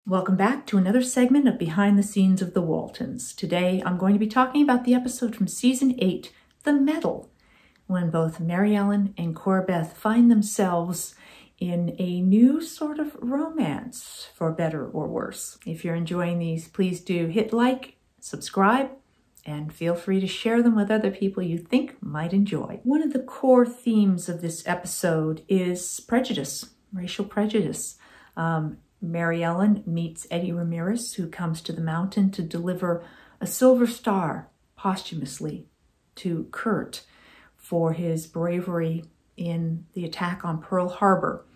Welcome back to another segment of Behind the Scenes of the Waltons. Today I'm going to be talking about the episode from Season 8, The Medal, when both Mary Ellen and Corabeth find themselves in a new sort of romance, for better or worse. If you're enjoying these, please do hit like, subscribe, and feel free to share them with other people you think might enjoy. One of the core themes of this episode is prejudice, racial prejudice. Mary Ellen meets Eddie Ramirez, who comes to the mountain to deliver a silver star posthumously to Curt for his bravery in the attack on Pearl Harbor.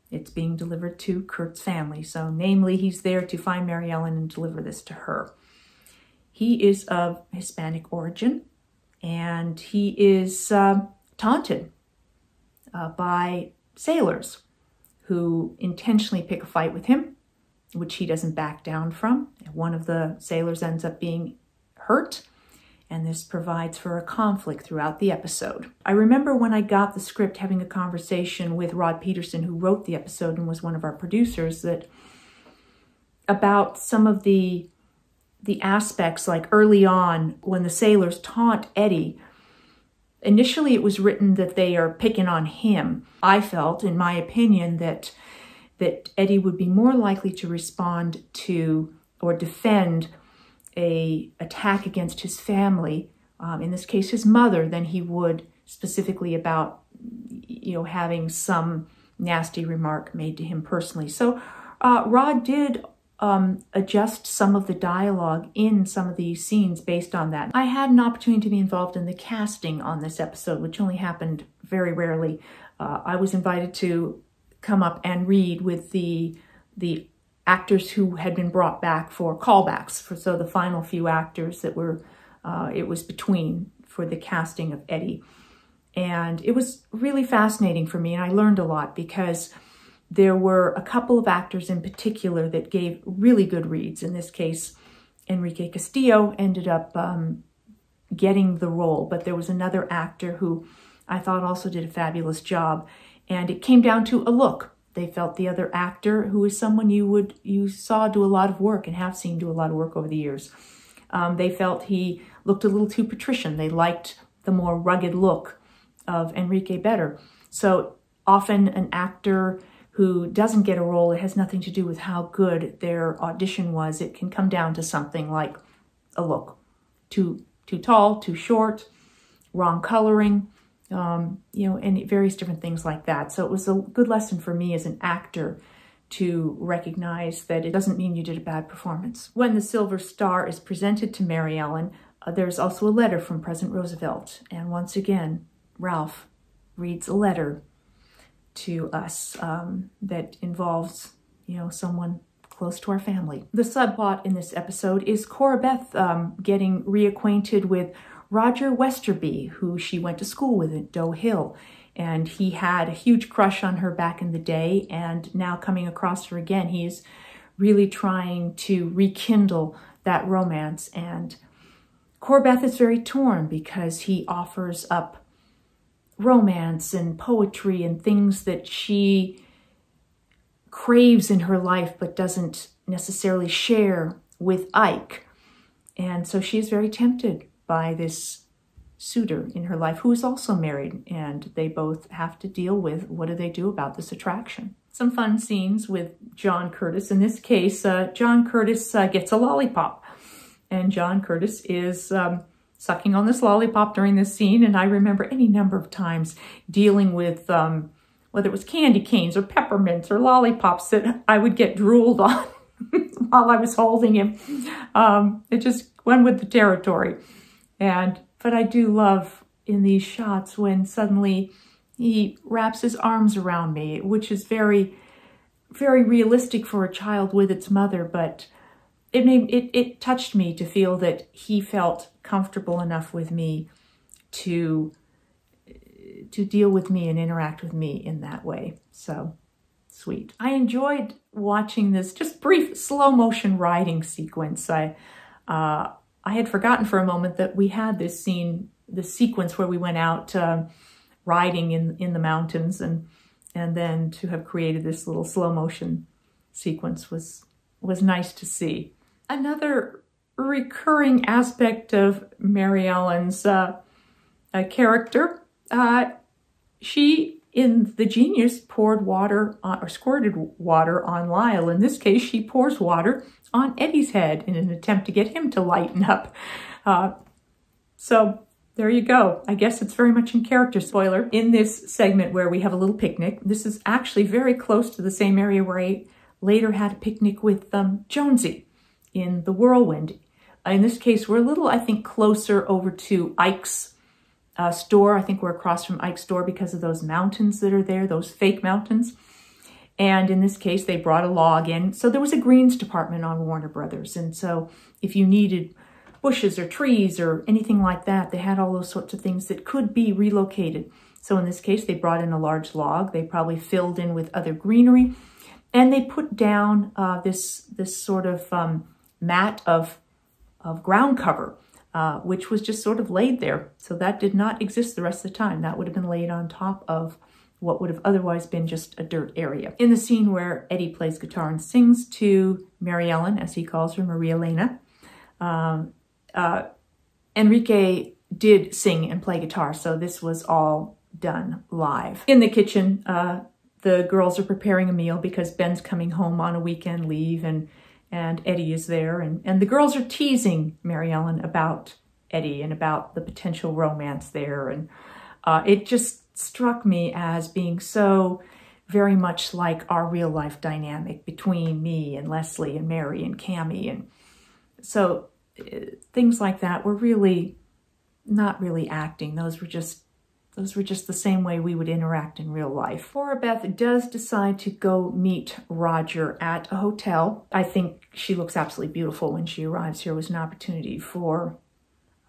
It's being delivered to Curt's family. So namely, he's there to find Mary Ellen and deliver this to her. He is of Hispanic origin, and he is taunted by sailors who intentionally pick a fight with him, which he doesn't back down from. One of the sailors ends up being hurt, and this provides for a conflict throughout the episode. I remember when I got the script having a conversation with Rod Peterson, who wrote the episode and was one of our producers, that about some of the aspects, like early on when the sailors taunt Eddie. Initially, it was written that they are picking on him. I felt, in my opinion, that Eddie would be more likely to respond to or defend an attack against his family, in this case his mother, than he would specifically about, having some nasty remark made to him personally. So Rod did adjust some of the dialogue in some of these scenes based on that. I had an opportunity to be involved in the casting on this episode, which only happened very rarely. I was invited to come up and read with the actors who had been brought back for callbacks. So the final few actors that were, it was between for the casting of Eddie. And it was really fascinating for me, and I learned a lot because there were a couple of actors in particular that gave really good reads. In this case, Enrique Castillo ended up getting the role, but there was another actor who I thought also did a fabulous job. And it came down to a look. They felt the other actor, who is someone you saw do a lot of work and have seen do a lot of work over the years, they felt he looked a little too patrician. They liked the more rugged look of Enrique better. So often an actor who doesn't get a role, it has nothing to do with how good their audition was. It can come down to something like a look. Too tall, too short, wrong coloring, and various different things like that. So it was a good lesson for me as an actor to recognize that it doesn't mean you did a bad performance. When the Silver Star is presented to Mary Ellen, there's also a letter from President Roosevelt. And once again, Ralph reads a letter to us that involves, someone close to our family. The subplot in this episode is Corabeth getting reacquainted with Roger Westerby, who she went to school with at Doe Hill. And he had a huge crush on her back in the day, and now coming across her again, he is really trying to rekindle that romance. And Corabeth is very torn because he offers up romance and poetry and things that she craves in her life but doesn't necessarily share with Ike. And so she is very tempted by this suitor in her life who is also married, and they both have to deal with what do they do about this attraction. Some fun scenes with John Curtis. In this case, John Curtis gets a lollipop, and John Curtis is sucking on this lollipop during this scene. And I remember any number of times dealing with whether it was candy canes or peppermints or lollipops that I would get drooled on while I was holding him. It just went with the territory. But I do love in these shots when suddenly he wraps his arms around me, which is very, very realistic for a child with its mother, but it touched me to feel that he felt comfortable enough with me to deal with me and interact with me in that way. So sweet. I enjoyed watching this just brief slow motion riding sequence. I had forgotten for a moment that we had this scene, this sequence where we went out riding in the mountains, and then to have created this little slow motion sequence was was nice to see. Another recurring aspect of Mary Ellen's character, she, in The Genius, poured water on, or squirted water on Lyle. In this case, she pours water on Eddie's head in an attempt to get him to lighten up. So there you go. I guess it's very much in character. Spoiler, in this segment where we have a little picnic, this is actually very close to the same area where I later had a picnic with Jonesy in the Whirlwind. In this case, we're a little, I think, closer over to Ike's store. I think we're across from Ike's store because of those mountains that are there, those fake mountains. And in this case, they brought a log in. So there was a greens department on Warner Brothers. And so if you needed bushes or trees or anything like that, they had all those sorts of things that could be relocated. So in this case, they brought in a large log. They probably filled in with other greenery. And they put down this sort of mat of ground cover, which was just sort of laid there. So that did not exist the rest of the time. That would have been laid on top of what would have otherwise been just a dirt area. In the scene where Eddie plays guitar and sings to Mary Ellen, as he calls her, Maria Elena, Enrique did sing and play guitar, so this was all done live. In the kitchen, the girls are preparing a meal because Ben's coming home on a weekend leave, and Eddie is there, and the girls are teasing Mary Ellen about Eddie and about the potential romance there, and it just struck me as being so very much like our real life dynamic between me and Leslie and Mary and Cammie, and so things like that were really not really acting. Those were just the same way we would interact in real life. Corabeth does decide to go meet Roger at a hotel. I think she looks absolutely beautiful when she arrives here. It was an opportunity for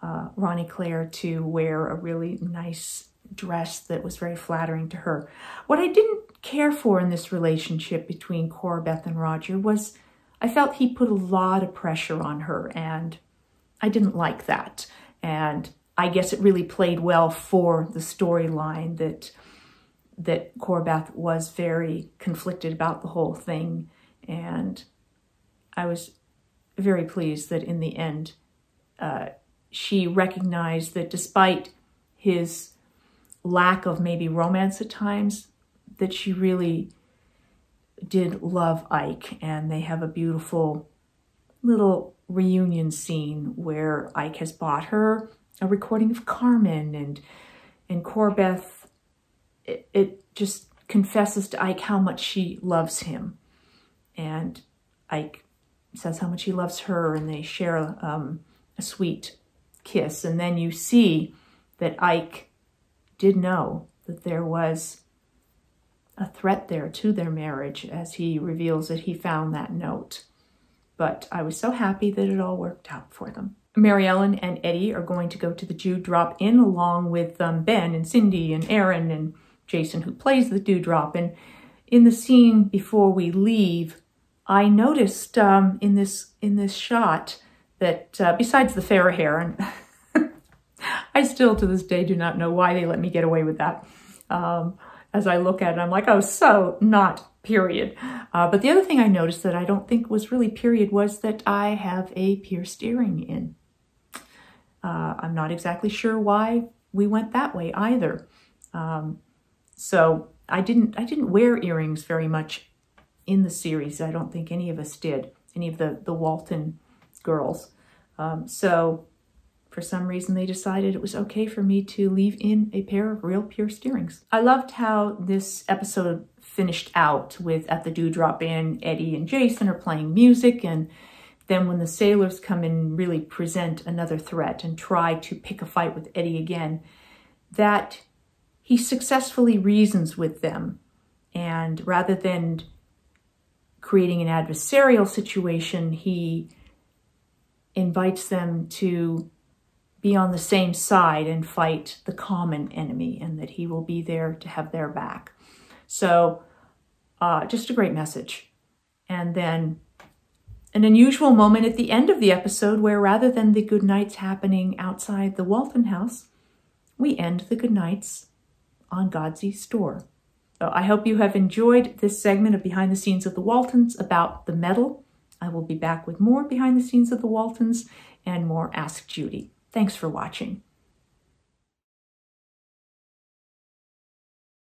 Ronnie Claire to wear a really nice dress that was very flattering to her. What I didn't care for in this relationship between Corabeth and Roger was I felt he put a lot of pressure on her, and I didn't like that. And I guess it really played well for the storyline that Corabeth was very conflicted about the whole thing. And I was very pleased that in the end, she recognized that despite his lack of maybe romance at times, that she really did love Ike, and they have a beautiful little reunion scene where Ike has bought her a recording of Carmen, and Corabeth, it just confesses to Ike how much she loves him, and Ike says how much he loves her, and they share a sweet kiss, and then you see that Ike did know that there was a threat there to their marriage as he reveals that he found that note. But I was so happy that it all worked out for them. Mary Ellen and Eddie are going to go to the Dewdrop-In along with Ben and Cindy and Aaron and Jason, who plays the Dewdrop. And in the scene before we leave, I noticed in this shot that besides the fair hair, and I still to this day do not know why they let me get away with that. As I look at it, I'm like, oh, so not period. But the other thing I noticed that I don't think was really period was that I have a pierced earring in. I'm not exactly sure why we went that way either. So I didn't wear earrings very much in the series. I don't think any of us did, any of the Walton girls. So for some reason, they decided it was okay for me to leave in a pair of real pierced earrings. I loved how this episode finished out with, at the Dewdrop-In, Eddie and Jason are playing music, and then when the sailors come and really present another threat and try to pick a fight with Eddie again, that he successfully reasons with them. And rather than creating an adversarial situation, he invites them to be on the same side and fight the common enemy, and that he will be there to have their back. So just a great message. And then an unusual moment at the end of the episode where rather than the good nights happening outside the Walton house, we end the good nights on Godsey's store. So I hope you have enjoyed this segment of Behind the Scenes of the Waltons about the medal I will be back with more behind the scenes of the Waltons and more Ask Judy. Thanks for watching.